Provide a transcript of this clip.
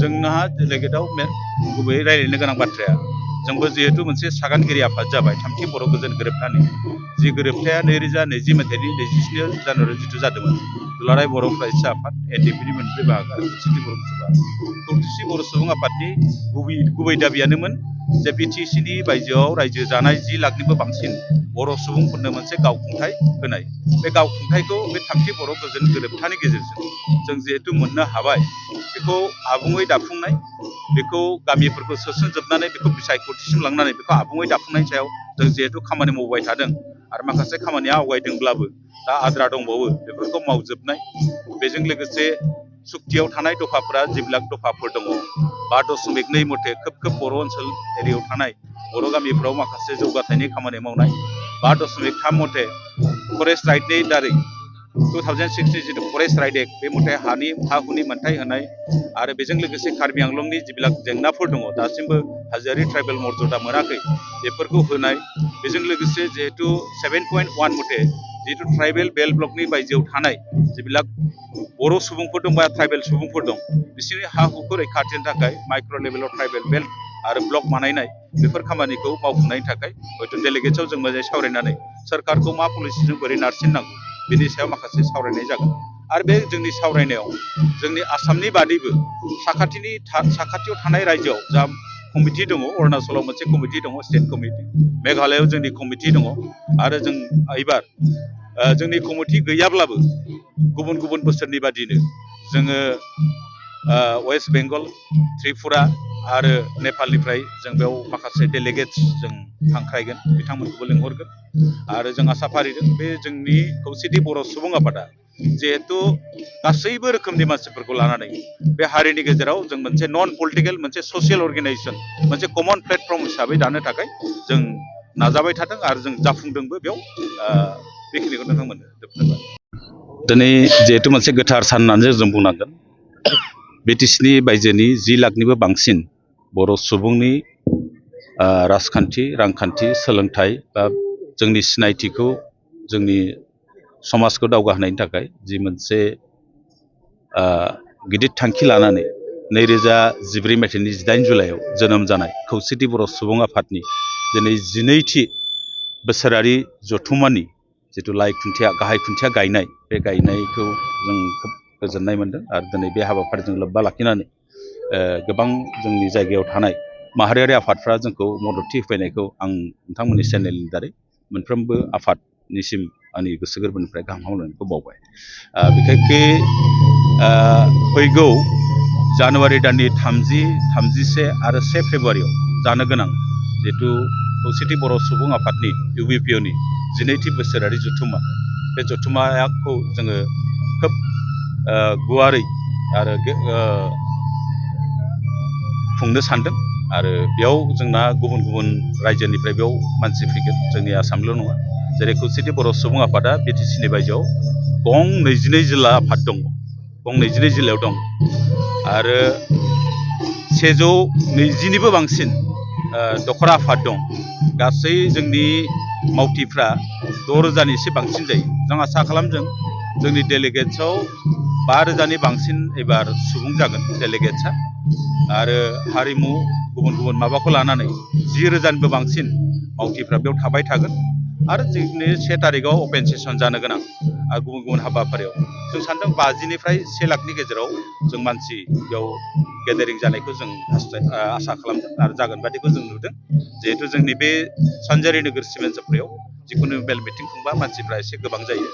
जोंहा डेलिगेटआव गुबैयै रायज्लायनो गोनां बाथ्राया जोंबो जिहेतु मोनसे सागानगिरि आफाद जाबाय थामथि बर' गोजोन गोरोबथानि जि गोरोबथाया 2024 मायथाइनि 24 जानुवारि जिथु जादोंमोन दुलाराय बर' फरायसा आफाद एनडिएफबिनि मोनब्रै बाहागो आरो खौसेथि बर' सुबुं खौसेथि बर' सुबुं आफादनि गुबै दाबियानोमोन जे बिटिसिनि बायजोआव रायजो जानाय 10 लाखनिबो बांसिन बर' सुबुंफोरनो मोनसे गावखुंथाय होनाय बे गावखुंथायखौ बे थामथि बर' गोजोन गोरोबथानि गेजेरजों जों जिहेतु मोननो हाबाय बेखौ आबुङै दाफुंनाय बेखौ गामिफोरखौ सोसनजोबनानै बेखौ बिसायख'थिसिम लांनानै बेखौ आबुङै दाफुंनायनि सायाव जों जिहेतु खामानि मावबाय थादों आरो माखासे खामानिया आवगायदोंब्लाबो दा आद्रा दंबावो बेफोरखौ मावजोबनाय बेजों लोगोसे सुक्तियाव थानाय दफाफोरा जिबिलाक दफाफोर दङ 5.2 मथे खोब बर' ओनसोल एरियायाव थानाय बर' गामिफ्राव माखासे जौगाथायनि खामानि मावनाय 5.3 मथे फरेस्ट राइटनि दारै 2006 जिथु फरेस्ट राइट एक्ट बे मथे हा हुनि मोनथाय होनाय आरो बेजों लोगोसे कार्बि आंलंनि जिबिलाक जेंनाफोर दङ दासिमबो हाजोआरि ट्राइबेल मर्यादा मोनाखै बेफोरखौ होनाय बेजों लोगोसे जिहेतु 7.1 मथे जिहेतु ट्राइबेल बेल्ट ब्लकनि बायजोआव थानाय जिबिलाक बर' सुबुंफोर दं बा ट्राइबेल सुबुंफोर दं बिसोरनि हा हुखौ रैखाथि होनो थाखाय माइक्र' लेभेलाव ट्राइबेल बेल्ट आरो ब्लक बानायनाय बेफोर खामानिखौ मावफुंनायनि थाखाय हयथ' डेलिगेट्सआव जों मोजाङै सावरायनानै सरकारखौ मा पलिसिजों बोरै नारसिननांगौ बेनि सायाव माखासे सावरायनाय जागोन आरो बे जोंनि सावरायनायाव जोंनि आसामनि बादैबो साखाथियाव थानाय रायजोआव जा कमिटि दङ अरुणाचलाव मोनसे कमिटि दङ स्टेट कमिटि मेघालयआव जोंनि कमिटि दङ आरो जों एबार जोंनि कमिटि गैयाब्लाबो गुबुन बोसोरनि बादिनो जोङो वेस्ट बेंगल त्रिपुरा आरो नेपालनिफ्राय जों बेयाव माखासे डेलिगेट्स जों हांख्रायगोन बिथांमोनखौबो लिंहरगोन आरो जों आसा फारिदों बे जोंनि खौसेथि बर' सुबुं आफादा जिहेतु गासैबो रोखोमनि मानसिफोरखौ लानानै बे हारिनि गेजेराव जों मोनसे नन पलिटिकेल मोनसे ससियेल अर्गेनाइजेसन मोनसे कमन प्लेटफर्म हिसाबै दानो थाखाय जों नाजाबाय थादों आरो जों जाफुंदोंबो बेयाव बेखिनिखौ नोंथांमोननो जोबथारबाय दिनै जिहेतु मोनसे गोथार सान होननानै जों बुंनांगोन बिटिसिनि बायजोनि 10 लाखनिबो बांसिन बर' सुबुंनि राजखान्थि रांखान्थि सोलोंथाइ बा जोंनि सिनायथिखौ जोंनि समाजखौ दावगाहोनायनि थाखाय जि मोनसे गिदिर थांखि लानानै 2014 मायथाइनि 18 जुलाइआव जोनोम जानाय खौसेथि बर' सुबुं आफादनि दिनै 12थि बोसोरारि जथुम्मानि जिथु गाहाय खुन्थिया गायनाय बे गायनायखौ जों खोब गोजोननाय मोनदों आरो दिनै बे हाबाफारिजों लोब्बा लाखिनानै गोबां जोंनि जायगायाव थानाय माहारियारि आफादफ्रा जोंखौ मददथि होफैनायखौ आं नोंथांमोननि चेनेलनि दारै मोनफ्रोमबो आफादनिसिम आंनि गोसो गोरबोनिफ्राय गाहाम हामलायनायखौ बावबाय बिखेखकै फैगौ जानुवारि दाननि 30, 31 आरो 1 फेब्रुवारियाव जानो गोनां जिहेतु खौसेथि बर' सुबुं आफादनि इउबिपिअनि 12थि बोसोरारि जथुम्मा बे जथुम्माखौ जोङो खोब गुवारै आरो खुंनो सानदों आरो बेयाव जोंना गुबुन रायजोनिफ्राय बेयाव मानसि फैगोन जोंनि आसामल' नङा जेरै खौसेथि बर' सुबुं आफादा बिटिसिनि बायजोआव गं 22 जिल्ला आफाद दङ गं 22 जिल्लायाव दं आरो 120निबो बांसिन दखरा आफाद दं गासै जोंनि मावथिफ्रा 6,000नि एसे बांसिन जायो जों आसा खालामदों जोंनि डेलिगेट्सआव 5,000नि बांसिन एबार सुबुं जागोन डेलिगेट्सआ आरो हारिमु गुबुन माबाखौ लानानै 10,000निबो बांसिन मावथिफ्रा बेयाव थाबाय थागोन आरो जोंनि 1 तारिखआव अपेन सेसन जानो गोनां आरो गुबुन हाबाफारियाव जों सानदों 50निफ्राय 1 लाखनि गेजेराव जों मानसि बेयाव गेदारिं जानायखौ जों आसा खालामदों आरो जागोन बादिखौ जों नुदों जिहेतु जोंनि बे सानजारि नोगोर सिमेन्ट सापरियाव जिखुनु मेल मिटिं खुंबा मानसिफ्रा एसे गोबां जायो।